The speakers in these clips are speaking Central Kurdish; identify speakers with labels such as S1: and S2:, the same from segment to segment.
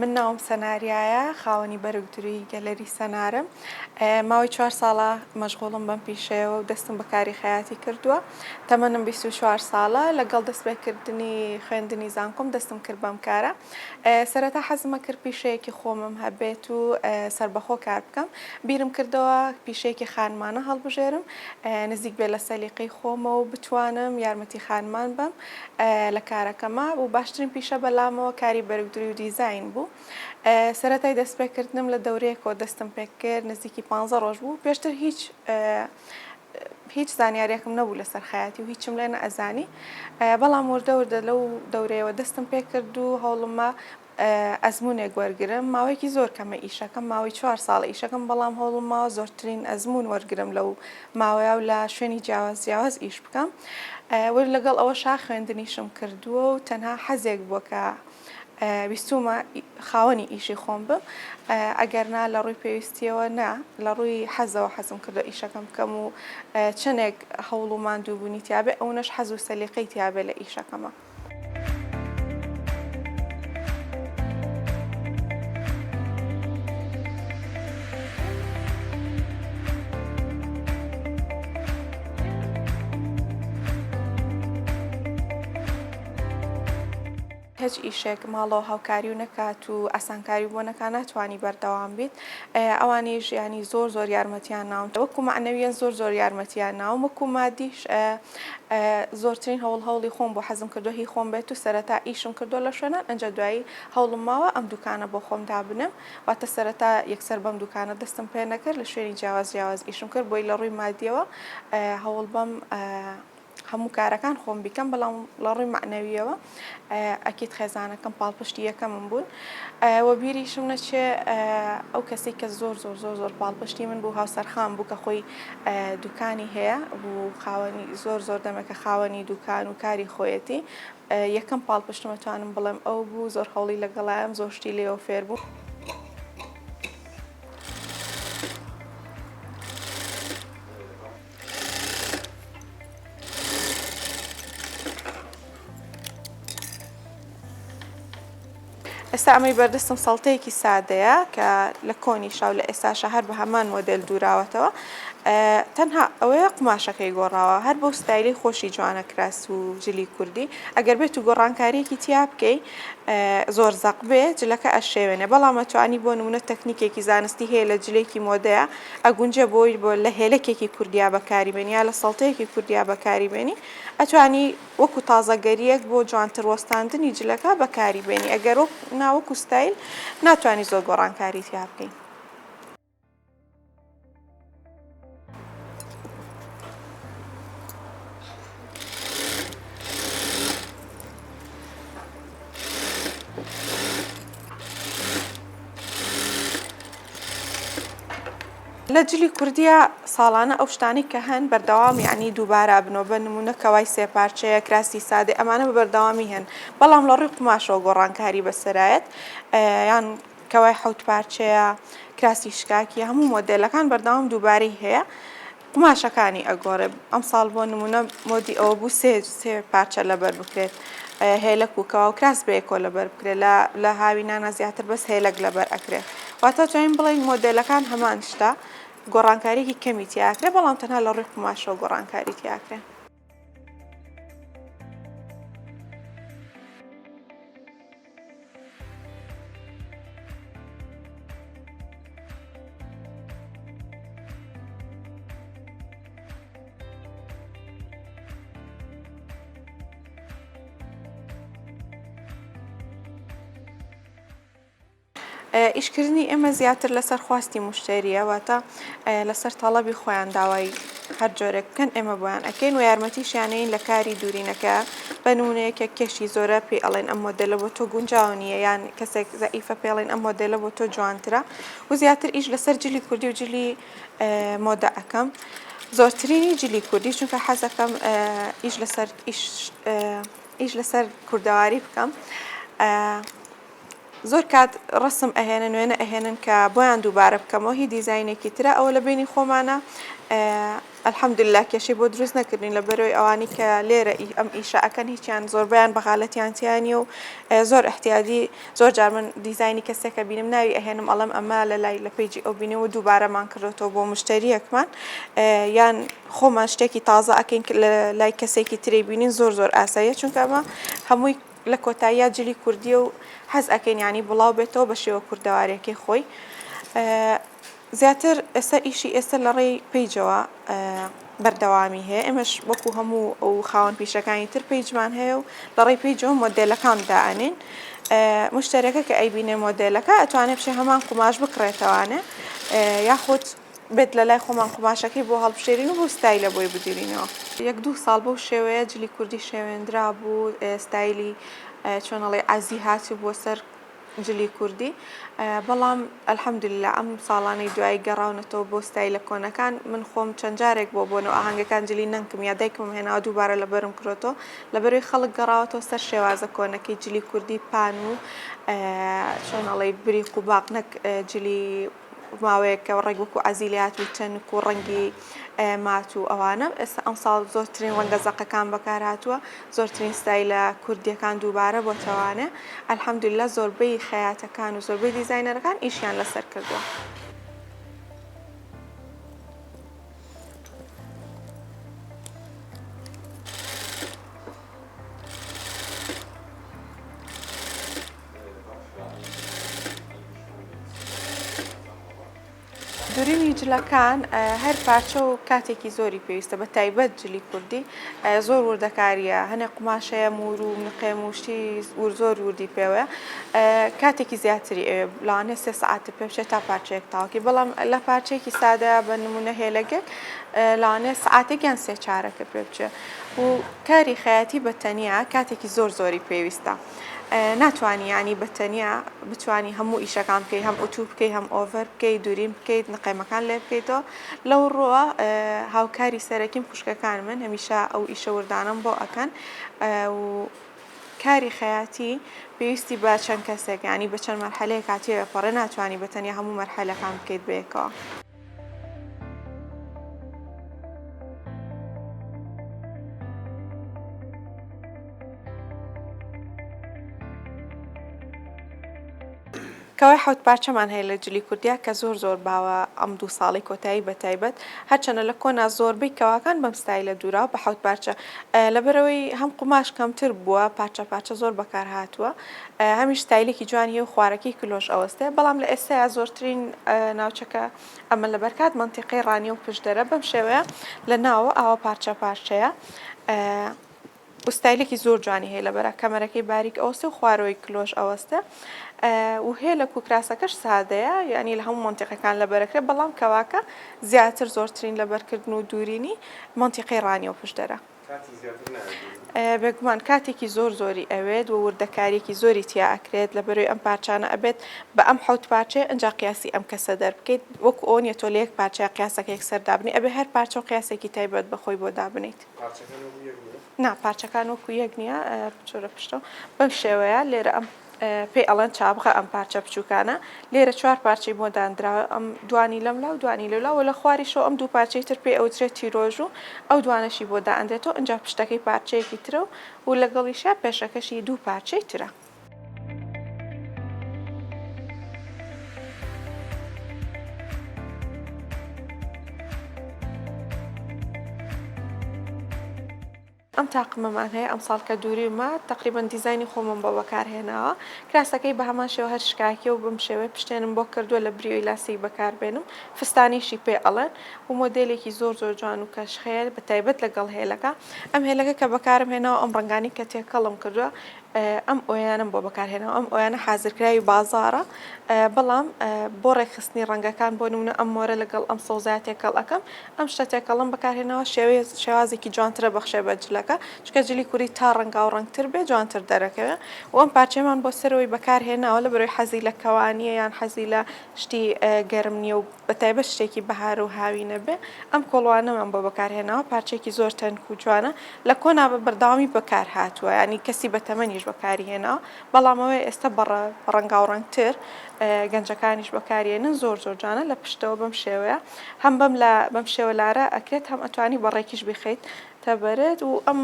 S1: من ناوم سەناریایە خاوەنی بەرەگدروی گەلەری سەنارم ماوەی 4 ساڵە مەشغوڵم بەم پیشەیەوە و دەستم بە کاری خەیاتی کردووە تەمەنم 24 ساڵە لەگەڵ دەستپێکردنی خوێندنی زانکۆم دەستم کرد بەم کارە سەرەتا حەزمە کرد پیشەیەکی خۆمم هەبێت و سربەخۆ کار بکەم بیرم کردەوە پیشەیەکی خانمانە هەڵبژێرم نزیک بێ لە سەلیقەی خۆمە و بتوانم یارمەتی خانمان بم لە کارەکەمە و باشترین پیشە بەلامەوە کاری بەرگدروی و دیزاین بوو سەرەتای دەستپێکردنم لە دەورەیەکەوە دەستم پێ کرد نزیکی 15 ڕۆژ بوو پێشتر هیچ زانیاریەکم نەبوو لەسەر خەیاتی و هیچم لێ نەئەزانی بەڵام وردە لەو دەورەیەوە دەستم پێ کرد و هەوڵمە ئەزمونێک وەرگرم ماوەیەکی زۆر کەمە ئیشەکەم ماوەی 4 ساڵە ئیشەکەم بەڵام هەوڵمەوە زۆرترین ئەزمون وەرگرم لەو ماوەیە و لە شوێنی جیاواز ئیش بکەم وەر لەگەڵ ئەوەشا خوێندنیشم کردووە و تەنها حەزێک بووە کە بیستومە خاوەنی ئیشی خۆم بم ئەگەرنا لە ڕووی پێویستیەوە نا لە ڕووی حەزەوە حەزم کردو ئیشەکەم بکەم و چنێک هەوڵ و ماندووبوونی تیابێ ئەوەش حەز و سەلیقەی تیابێ لە ئیشەکەمە. هیچ ئیشێک ماڵەوە هاوکاری و نەکات و ئاسانکاری بۆ نەکات ناتوانانی بەردەوام بیت ئەوانیش ینی زۆر یارمەتیان ناوم وەکو معنەویان زۆر یارمەتیان ناوم وەکو مادیش زۆرترین هەوڵی خۆم بۆ حەزم کردو هی خۆم بێت و سەرەتا ئیشم کردو لە شوێنان ئەنجە دوایی هەوڵم ماوە ئەم دوکانە بۆ خۆم دابنم واتە سەرەتا یەکسەر بەم دوکانە دەستم پێ نەکرد لە شوێنی جیاواز ئیشم کرد بۆی لە ڕووی مادیەوە هەوڵ بەم هەموو کارەکان خۆم بیکەم بەڵام لە ڕووی معنەویەوە ئەکید خێزانەکەم پاڵپشتی یەکەمم بوون وە بیریشم نەچێ ئەو کەسی کە زۆر پاڵپشتی من بوو هاوسەرخام بوو کە خۆی دوکانی هەیە بوو خاوەنی زۆر دەمەکە خاوەنی دوکان و کاری خۆیەتی یەکەم پاڵپشتمەتوانم بڵێم ئەو بوو زۆر هەوڵی لەگەڵایەم زۆر شتی لێەوە فێر بوو. ئێستا ئەمەی بەردەستم سەڵتەیەکی سادەیە کە لە کۆنی شاو لە ئێستاشە هەر بە هەمان مۆدێل دووراوەتەوە تەنها ئەوەیە قماشەکەی گۆڕاوە هەر بەو ستایلی خۆشی جوانە کراس و جلی کوردی ئەگەر بێت و گۆڕانکاریەکی تیا بکەی زۆر زەق بێ جلەکە ئەشێوێنێ بەڵام ئەتوانی بۆ نمونە تەکنیکێکی زانستی هەیە لە جلێکی مۆدەیە ئەگونجە بۆی بۆ لە هێلکێکی کوردیا بەکاریبێنی یا لە سەڵتەیەکی کوردیا بەکاریبێنی ئەتوانی وەکو تازەگەریەک بۆ جوانتر وەستاندنی جلەکە بەکاریبێنی ئەگەر ناوەکو ستایل ناتوانانی زۆر گۆڕانکاری تیا بکەین. لە جلی کوردیە ساڵانە ئەو شتانی کە هەن بەردەوام یعنی دووبارە بنەوە بە نمونە کەوای سێ پارچەیە کراسی سادێ ئەمانە بە بەردەوامی هەن بەڵام لە ڕووی قماشەوە گۆڕانکاری بەسەرایەت یان کەوای حەوت پارچەیە کراسی شکاکی هەموو مۆدێلەکان بەردەوام دووبارەی هەیە قماشەکانی ئەگۆڕێ ئەم ساڵ بۆ نمونە مۆدی ئەوە بوو سێ پارچە لەبەر بکرێت هێلک و کەوا و کراس بەیەکۆ لەبەر بکرێت لە هاوینانە زیاتر بەس هێلک لەبەر ئەکرێت واتە توانین بڵێن مۆدێلەکان هەمان شتە گۆڕانکاریی کەمی تیاکرێ بەڵام تەنها لە ڕووی قماشەوە گۆڕانکاری تیاکرێ. ئیشکردنی ئێمە زیاتر لەسەر خواستی موشتێریە واتە لەسەر تەڵەبی خۆیان داوای هەر جۆرێک بکەن ئێمە بۆیان ئەکەین و یارمەتیشیانەیەین لە کاری دوورینەکە بە نمونەیەکە کێشی زۆرە پێی ئەڵێن ئەم مۆدێلە بۆ تۆ گونجاو نییە یان کەسێک زەئیفە پێڵێن ئەم مۆدێلە بۆ تۆ جوانترە و زیاتر ئیش لەسەر جلی کوردی و جلی مۆدە ئەەکەم زۆرترینی جلی کوردی چونکە حەزەکەم ئیش لەسەر کوردەواری بکەم زۆر کات ڕسم ئەهێنن وێنە ئەهێنن کە بۆیان دووبارە بکەمەوە هی دیزایینێکی ترە ئەوە لە بینی خۆمانە ئەلحەمدوللا کێشەی بۆ دروست نەکردین لە بەرەوەی ئەوانی کە لێرە ئەم ئیشە ئەکەن هیچیان زۆربیان بەغالەتیان تیانە و زۆر احتیاجی زۆر جار من دیزایانی کەسێکە بینم ناوی ئەهێنم ئەڵەم ئەمە لە لای لە پیجی ئەو بینەوە دووبارەمان کردێتەوە بۆ مشتریەکمان یان خۆمان شتێکی تازە ئەکەین لە لای کەسێکی ترێ بینین زۆر ئاساییە چونکە ئەمە هەمووی لە کۆتاییە جلی کوردیە و حەز ئەکەین ینی بڵاو بێتەوە بە شێوە کوردەوارێکی خۆی زیاتر ئێستا ئیشی ئێستا لە ڕێی پیجەوە بەردەوامی هەیە ئێمەش وەکو هەموو ئەو خاوەن پیشەکانی تر پیجمان هەیە و لە ڕێی پیجەوە مۆدێلەکان دائەنین مشتەرەکە کە ئەیبینێ مۆدێلەکە ئەتوانێت بچێ هەمان قوماش بکڕێتەوانێ یاخود بێت لە لای خۆمان قوماشەکەی بۆ هەڵبژێرین و بۆ ستایلە بۆی بدیرینەوە 1-2 ساڵ بەو شێوەیە جلی کوردی شێوێنرا بوو ستایلی چۆنەڵێ عەزی هاتی بۆ سەر جلی کوردی بەڵام ئەلحەمدوللا ئەم ساڵانەی دوایی گەڕاونەتەوە بۆ ستایلە کۆنەکان من خۆم چەند جارێک بۆنەوە ئاهەنگەکان جلی نەنکم یا دایکم هێناوە دووبارە لەبەرم کڕۆتەوە لەبەروی خەڵک گەڕاوەتەوە سەر شێوازە کۆنەکەی جلی کوردی پان و چۆنەڵێ بریق و باقنەک جلی ماوەیەکە ڕێک وەکو ئازیلیات و چەنک و ڕەنگی مات و ئەوانە ئێستا ئەم ساڵ زۆرترین ڕەنگە زەقەکان بەکار هاتووە زۆرترین ستایلە کوردیەکان دووبارە بۆتەوانێ ئەلحەمدوللا زۆربەی خەیاتەکان و زۆربەی دیزاینەرەکان ئیشیان لەسەر کردووە. دوورینی جلەکان هەر پارچە و کاتێکی زۆری پێویستە بە تایبەت جلی کوردی زۆر وردەکاریە هەنێک قماشەیە مور و نقێم و شتی زۆر وردی پێوەیە کاتێکی زیاتری لەوانێ 3 سەعاتە پێ بچێت تا پارچەیەک تاوەکی بەڵام لە پارچەیەکی سادە بە نمونە هێلەگەک لەوانێ سەعاتێکیان 3 چارەکە پێ بچێت و کاری خەیاتی بەتەنیا کاتێکی زۆری پێویستە. ناتوانانی ینی بەتەنیا بتوانی هەموو ئیشەکان بکەی هەم ئۆتوو بکەی هەم ئۆڤەر بکەی دوورین بکەیت نقێمەکان لێ بکەیتەوە لەو ڕۆوە هاوکاری سەرەکیم خوشکەکان من هەمیشە ئەو ئیشە وردانم بۆ ئەکەن و کاری خەیاتی پێویستی بە چەند کەسێک ینی بە چەند مەرحەلەیە کاتیە پەڕێ ناتوانانی بەتەنیا هەموو مەرحەلەکان بکەیت بەیەکەوە. کەوای حوت پارچەمان هەیە لە جلی کوردیا کە زۆر باوە ئەم 2 ساڵی کۆتایی بەتایبەت هەرچەنە لە کۆنا زۆربەی کەواکان بەم ستایلە دوورا بە حوت پارچە لەبەرەوەی هەم قوماش کەمتر بووە پارچە زۆر بەکار هاتووە هەمیش ستایلێکی جوانی و خوارەکەی کلۆش ئەوەستێ بەڵام لە ئێستایا زۆرترین ناوچەکە ئەمە لە بەرکات منتیقەی ڕانی و پشتدەرە بەم شێوەیە لە ناوە ئاوە پارچەیە ستایلێکی زۆر جوانی هەیە لەبەرە کەمەرەکەی باریک ئەوەستێ و خوارەوەی کلۆش ئەوەستە و هەیە لە کوکراسەکەش سادەیە ینی لە هەموو منتیقەکان لەبەرەکرێت بەڵام کەواکە زیاتر زۆرترین لەبەرکردن و دوورینی منتیقەی ڕانی و پشتدەرە. بێگومان کاتێکی زۆری ئەوێت و وردەکاریەکی زۆری تیا ئەکرێت لەبەروی ئەم پارچانە ئەبێت بە ئەم حوت پارچەیە ئەنجا قیاسی ئەم کەسە دەربکەیت وەکو ئەوە تۆ لە یەک پارچەیە قیاسەکەیەک سەر دابنی ئەبێ هەر پارچە و قیاسێکی تایبەت بەخۆی بۆ دابنیت. نا پارچەکان وەکو یەک نییە چۆرە پشتەوە بەم شێوەیە لێرە ئەم پێی ئەڵەن چابخە ئەم پارچە بچووکانە لێرە 4 پارچەی بۆ دانراوە ئەم دوانی لەم لاو دوانی لەلاوە لە خواریشەوە ئەم 2 پارچەی تر پێ ئەوترێت تیرۆژ و ئەو دوانەشی بۆ دائەندێتەوە ئەنجا پشتەکەی پارچەیەکی ترە و لەگەڵیشە پێشەکەشی 2 پارچەی ترە. ئەم تاقمەمان هەیە ئەم ساڵ کە دووریمە تقریبان دیزایانی خۆمم بۆ بەکارهێناوە کراسەکەی بە هەمان شێوە هەر شکاکیە و بم شێوەیە پشتێنم بۆ کردووە لە بریۆی لاسی بەکاربێنم فستانیشی پێ ئەڵێن و مۆدێلێکی زۆر جوان و کەشخێر بە تایبەت لەگەڵ هێلەکە ئەم هێلەکە کە بەکارم هێناوە ئەم ڕەنگانی کە تێکەڵم کردووە ئەم ئۆیانم بۆ بەکارهێنەوە ئەم ئۆیانە حازرکراوی بازارە بەڵام بۆ ڕێکخستنی ڕەنگەکان بۆ نمونە ئەم مۆرە لەگەڵ ئەم سەوزای تێکەڵ ئەەکەم ئەم شتە تێکەڵم بەکارهێنەوە شێوازێکی جوانترە بەخشێ بە جلەکە چکە جلی کوردی تا ڕەنگا و ڕەنگتر بێ جوانتر دەرەکەوێت و ئەم پارچەمان بۆ سەرەوەی بەکارهێناوە لە بەرەوەی حەزی لە کەوانیە یان حەزی لە شتی گەرم نییە و بەتایبەت شتێکی بەهار و هاوینە بێ ئەم کۆڵوانەمان بۆ بەکارهێناوە پارچێکی زۆر تەنک و جوانە لە کۆنا بە بەرداوامی بەکار هاتووە ینی کەسی بەتەمەنیش بەکارهێنا بەڵامەوەی ئێستا بەڕەنگا و ڕەنگتر گەنجەکانیش بەکارێنن زۆر جانە لە پشتەوە بەم شێوەیە هەم بەم شێوە لارە ئەکرێت هەم ئەتوانی بەڕێکیش بخەیت تەبەرێت و ئەم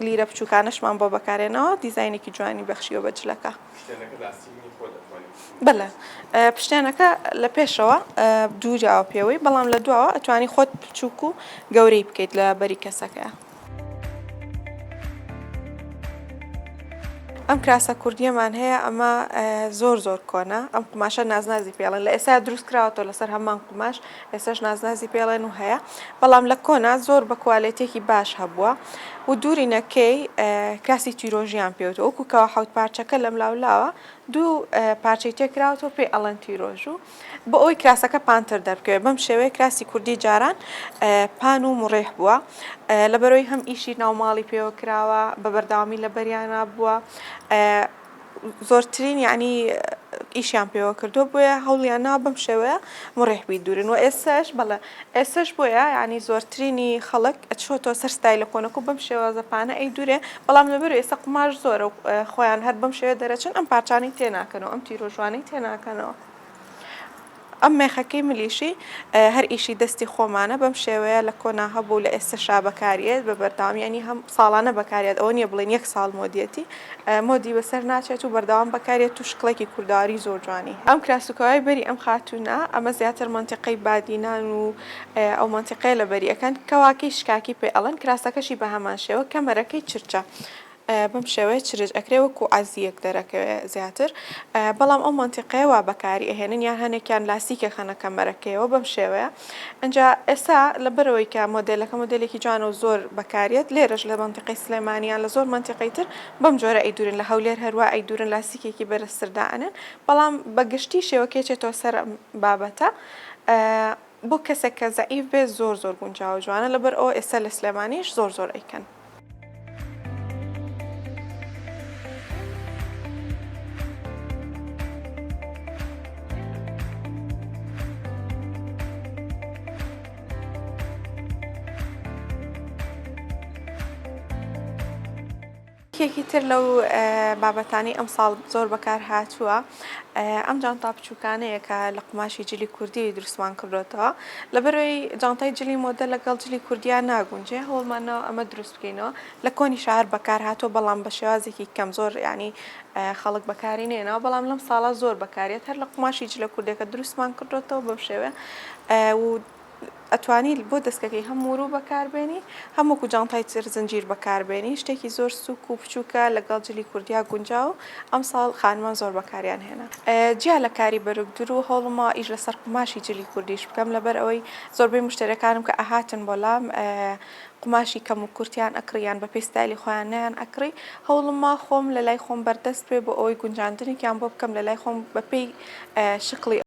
S1: لیرە بچووکانشمان بۆ بەکارێنەوە دیزایینێکی جوانی بەخشیوە بە جلەکە. بەڵێ پشتێنەکە لە پێشەوە دووراوە پێوەی بەڵام لە دواوە ئەتوانی خۆت بچووک و گەورەی بکەیت لە بەری کەسەکە. ئەم کراسە کوردیەمان هەیە ئەمە زۆر کۆنا ئەم قماشە نازنازی پێڵێن لە ئێستا دروست کراوەتەوە لەسەر هەمان قماش ئێستاش نازنازی پێڵێن و هەیە بەڵام لە کۆنا زۆر بە کوالێتێکی باش هەبووە و دوورینەکەی کراسی تیرۆژیان پێوتەوە وەکوکەوە حەوت پارچەکە لەم لاولاوە دوو پارچەی تێکراوەتەوە پێی ئەڵەن تیرۆژ و بۆ ئەوی کراسەکە پانتر دەبکەوێت بەم شێوەیە کراسی کوردی جاران پان و مڕێح بووە لەبەرەوەی هەم ئیشی ناوماڵی پێوە کراوە بە بەرداوامی لە بەریانە بووە زۆرترین یعنی ئیشیان پێوە کردو بۆیە هەوڵیاننا بەم شێوەیە مڕێحبی دوورن و ئێستاش بەڵێ ئێستش بۆیە ینی زۆرترینی خەڵک ئەچۆتەوە سەر ستایلە کۆنەکە و بەم شێوە زەپانە ئەی دوورێ بەڵام لەبەر ئێستا قماش زۆرە و خۆیان هەر بەم شێوە دەرەچن ئەم پارچانەی تێناکەنەوە ئەم تیرۆژوانەی تێناکەنەوە. ئەم مێخەکەی ملیشی هەر ئیشی دەستی خۆمانە بەم شێوەیە لە کۆنا هەبوو لە ئێستاشا بەکارێت بە بەرداوامیانی هەم ساڵانە بەکارێت ئەوە نییە بڵێن 1 ساڵ مۆدیەتی مۆدی بەسەر ناچێت و بەرداوام بەکارێت و شکڵێکی کورداری زۆر جوانی ئەم کراسوکەوای بەری ئەم خاتونە ئەمە زیاتر منتیقەی بادینان و ئەو منتیقەیە لە بەریەکان کەواکەی شکاکی پێ ئەڵەن کراسەکەشی بە هەمان شێوە کەمەرەکەی چرچە بەم شێوەیە چرج ئەکرێ وەکو ئازیەک دەرەکەوێت زیاتر بەڵام ئەو منتیقەیە وا بەکاری ئەهێنن یان هەنێکیان لاسیکە خەنە کەمەرەکەیەوە بەم شێوەیە ئەنجا ئێستا لەبەرەوەی کە مۆدلەکە مۆدلێکی جوانە و زۆر بەکارێت لێرەش لە منتیقەی سلێمانیان لە زۆر منتیقەی تر بەم جۆرە ئەیدورن لە هەولێر هەروە ئەیدورن لاسیکێکی بەرزتردانن بەڵام بەگشتی شێوەکێچێتەوە سەر بابەتە بۆ کەسێک کە زەعیف بێ زۆر گونجاو جوانە لەبەر ئەوە ئێستا لە سلێمانیش زۆر ئەیکەن. یەکێکی تر لەو بابەتانی ئەم ساڵ زۆر بەکار هاتووە ئەم جانتا بچووکانەیە کە لە قماشی جلی کوردی دروستمان کردوێتەوە لەبەرەوەی جانتای جلی مۆدە لەگەڵ جلی کوردیان ناگونجێ هەوڵمانەوە ئەمە دروست بکەینەوە لە کۆنی شار بەکار هاتووە بەڵام بە شێوازێکی کەم زۆر ینی خەڵک بەکاری نێنەوە بەڵام لەم ساڵە زۆر بەکارێت هەر لە قماشی جلە کوردەکە دروستمان کردوێتەوە بەم شێوە و ئەتوانی بۆ دەستکەکەی هەم ورو بەکاربێنی هەمووکو جانتای تر زنجیر بەکاربێنی شتێکی زۆر سوک و بچووکە لەگەڵ جلی کوردیا گونجاو ئەم ساڵ خانمان زۆر بەکاریان هێنا جیا لە کاری بەرگدور و هەوڵما ئیش لەسەر قماشی جلی کوردیش بکەم لەبەر ئەوەی زۆربەی مشتەرەکانم کە ئەهاتن بۆلام قماشی کەم و کورتیان ئەکڕیان بە پێستایلی خۆیان نیان ئەکڕی هەوڵما خۆم لە لای خۆم بەردەست پێ بۆ ئەوەی گونجاندنێکیان بۆ بکەم لە لای خۆم بەپێی شکڵی